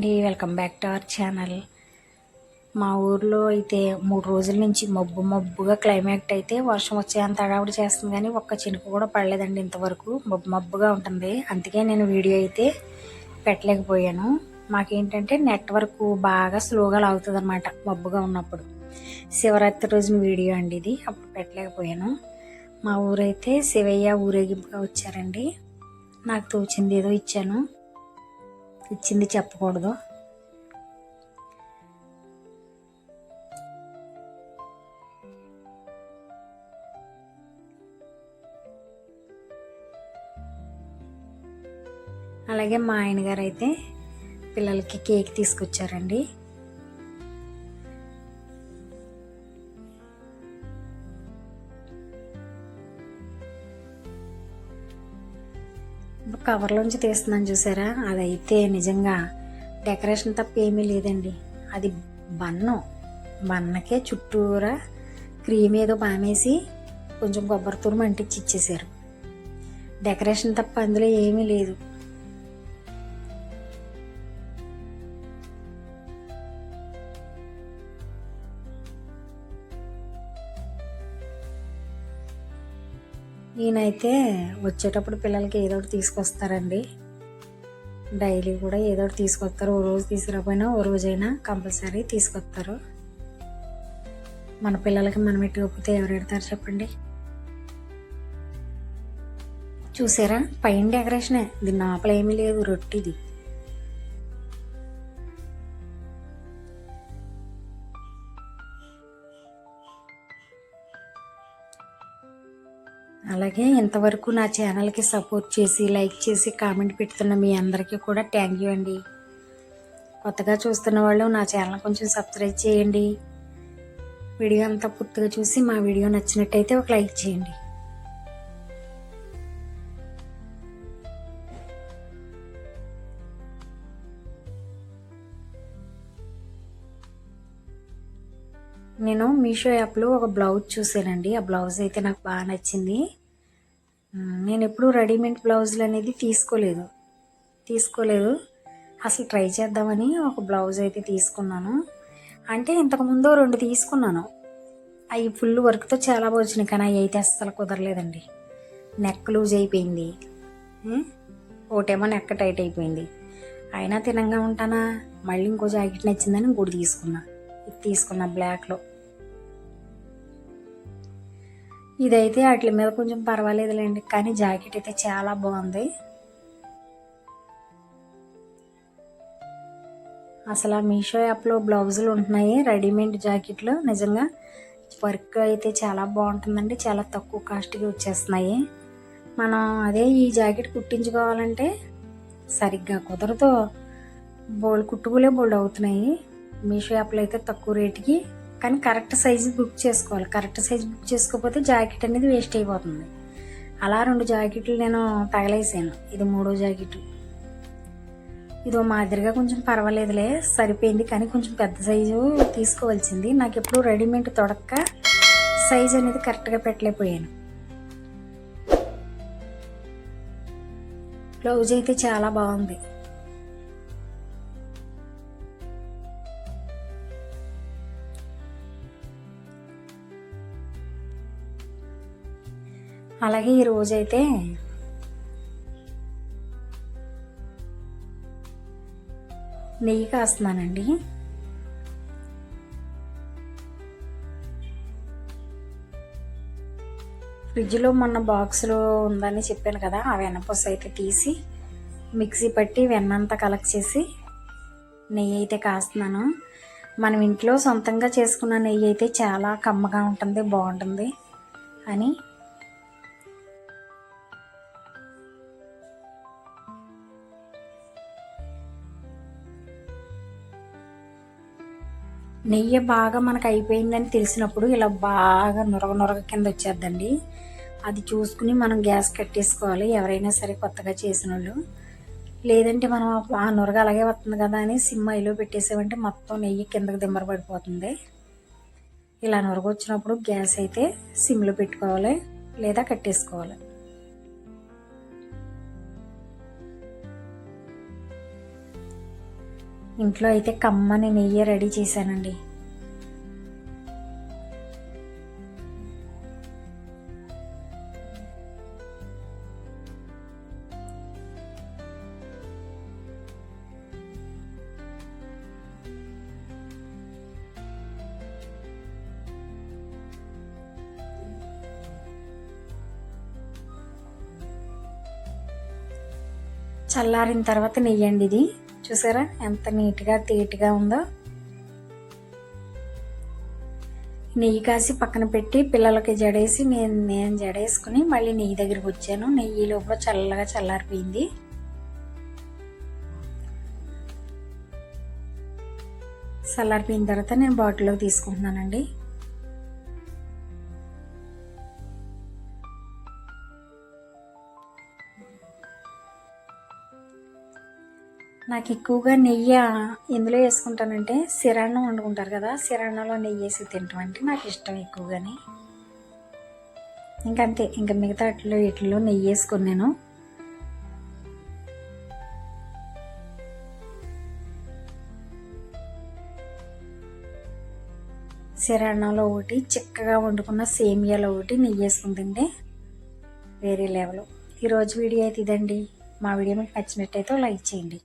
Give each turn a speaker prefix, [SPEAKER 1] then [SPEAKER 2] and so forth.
[SPEAKER 1] అండి, welcome back to our channel. మా ఊర్లో అయితే 3 రోజుల నుంచి మబ్బుగా క్లైమేట్ అయితే వర్షం వచ్చేంత హడావుడి చేస్తుంది, కానీ ఒక్క చినుకు కూడా పడలేదండి ఇంతవరకు. మబ్బుగా ఉంటుంది, అందుకే నేను వీడియో అయితే పెట్టలేకపోయాను. మాకేంటంటే నెట్వర్క్ బాగా స్లోగా లాగుతుంది అనమాట మబ్బుగా ఉన్నప్పుడు. శివరాత్రి రోజున వీడియో అండి ఇది, అప్పుడు పెట్టలేకపోయాను. మా ఊరైతే శివయ్య ఊరేగింపుగా వచ్చారండి. నాకు తోచింది ఏదో ఇచ్చాను, ఇచ్చింది చెప్పకూడదు. అలాగే మా ఆయన గారు అయితే పిల్లలకి కేక్ తీసుకొచ్చారండి. కవర్లోంచి తీస్తున్నాను చూసారా, అదైతే నిజంగా డెకరేషన్ తప్ప ఏమీ లేదండి. అది బన్నకే చుట్టూరా క్రీమ్ ఏదో బామేసి కొంచెం కొబ్బరి తురుము అంటించి ఇచ్చేసారు. డెకరేషన్ తప్ప అందులో ఏమీ లేదు. ఈయనైతే వచ్చేటప్పుడు పిల్లలకి ఏదో ఒకటి తీసుకొస్తారండి. డైలీ కూడా ఏదో ఒకటి తీసుకొస్తారు. ఓ రోజు తీసుకురాకపోయినా ఓ రోజైనా కంపల్సరీ తీసుకొస్తారు. మన పిల్లలకి మనం ఎట్టుకోకపోతే ఎవరు ఎడతారు చెప్పండి. చూసారా, పైన డెకరేషనే, దీని లోపల ఏమీ లేదు, రొట్టిది. అలాగే ఇంతవరకు నా ఛానల్కి సపోర్ట్ చేసి లైక్ చేసి కామెంట్ పెడుతున్న మీ అందరికీ కూడా థ్యాంక్ యూ అండి. కొత్తగా చూస్తున్న వాళ్ళు నా ఛానల్ కొంచెం సబ్స్క్రైబ్ చేయండి. వీడియో అంతా పూర్తిగా చూసి మా వీడియో నచ్చినట్టయితే ఒక లైక్ చేయండి. నేను మీషో యాప్లో ఒక బ్లౌజ్ చూసానండి. ఆ బ్లౌజ్ అయితే నాకు బాగా నచ్చింది. నేను ఎప్పుడు రెడీమేడ్ బ్లౌజులు అనేది తీసుకోలేదు అసలు. ట్రై చేద్దామని ఒక బ్లౌజ్ అయితే తీసుకున్నాను. అంటే ఇంతకుముందు 2 తీసుకున్నాను, అవి ఫుల్ వర్క్తో చాలా వచ్చినాయి, కానీ అవి అయితే అస్సలు కుదరలేదండి. నెక్ లూజ్ అయిపోయింది, ఒకటేమో నెక్ టైట్ అయిపోయింది. అయినా తినంగా ఉంటానా, మళ్ళీ ఇంకో జాకెట్ నచ్చిందని ఇంకోటి ఇది తీసుకున్నా బ్లాక్లో. ఇదైతే వాటి మీద కొంచెం పర్వాలేదులేండి, కానీ జాకెట్ అయితే చాలా బాగుంది. అసలు ఆ మీషో యాప్లో బ్లౌజులు ఉంటున్నాయి, రెడీమేడ్ జాకెట్లు. నిజంగా వర్క్ అయితే చాలా బాగుంటుందండి, చాలా తక్కువ కాస్ట్కి వచ్చేస్తున్నాయి. మనం అదే ఈ జాకెట్ కుట్టించుకోవాలంటే సరిగ్గా కుదరదు, కుట్టుకులే బోల్డ్ అవుతున్నాయి. మీషో యాప్లో అయితే తక్కువ రేటుకి, కానీ కరెక్ట్ సైజు బుక్ చేసుకోవాలి. కరెక్ట్ సైజు బుక్ చేసుకోకపోతే జాకెట్ అనేది వేస్ట్ అయిపోతుంది. అలా 2 జాకెట్లు నేను తగలేసాను, ఇది 3వ జాకెట్. ఇదో మాదిరిగా కొంచెం పర్వాలేదులే, సరిపోయింది, కానీ కొంచెం పెద్ద సైజు తీసుకోవాల్సింది. నాకు ఎప్పుడు రెడీమేడ్ తొడక్క సైజు అనేది కరెక్ట్గా పెట్టలేకపోయాను. బ్లౌజ్ అయితే చాలా బాగుంది. అలాగే ఈ రోజైతే నెయ్యి కాస్తున్నానండి. ఫ్రిడ్జ్లో మొన్న బాక్స్లో ఉందని చెప్పాను కదా, ఆ వెన్నపూస అయితే తీసి మిక్సీ పట్టి వెన్నంతా కలెక్ట్ చేసి నెయ్యి అయితే కాస్తున్నాను. మనం ఇంట్లో సొంతంగా చేసుకున్న నెయ్యి అయితే చాలా కమ్మగా ఉంటుంది, బాగుంటుంది అని నెయ్యి బాగా మనకు అయిపోయిందని తెలిసినప్పుడు ఇలా బాగా నురగ కింద వచ్చేద్దండి. అది చూసుకుని మనం గ్యాస్ కట్టేసుకోవాలి, ఎవరైనా సరే కొత్తగా చేసిన వాళ్ళు. లేదంటే మనం ఆ నురగ అలాగే వస్తుంది కదా అని సిమ్ హైలో పెట్టేసామంటే మొత్తం నెయ్యి కిందకి దిమ్మర పడిపోతుంది. ఇలా నురగ వచ్చినప్పుడు గ్యాస్ అయితే సిమ్లో పెట్టుకోవాలి లేదా కట్టేసుకోవాలి. ఇంట్లో అయితే కమ్మని నెయ్యి రెడీ చేశానండి. చల్లారిన తర్వాత నెయ్యి అండి ఇది. చూసారా ఎంత నీట్గా తీయటిగా ఉందో. నెయ్యి కాసి పక్కన పెట్టి పిల్లలకి జడేసి నేను జడేసుకుని మళ్ళీ నెయ్యి దగ్గరికి వచ్చాను. నెయ్యి లోపల చల్లగా చల్లారిపోయింది. చల్లారిపోయిన తర్వాత నేను బాటిల్లోకి తీసుకుంటున్నానండి. నాకు ఎక్కువగా నెయ్యి ఎందులో వేసుకుంటానంటే సిరాన్నం వండుకుంటారు కదా, సిరాన్నంలో నెయ్యి వేసి తింటాం అంటే నాకు ఇష్టం ఎక్కువగాని. ఇంకంతే, ఇంకా మిగతా వీటిలో నెయ్యి వేసుకుని నేను సిరాన్నంలో ఒకటి, చిక్కగా వండుకున్న సేమియాలో ఒకటి నెయ్యి వేసుకుని తింటే వేరే లెవెల్. ఈరోజు వీడియో అయితే ఇదండి. మా వీడియో మీకు నచ్చినట్టయితే లైక్ చేయండి.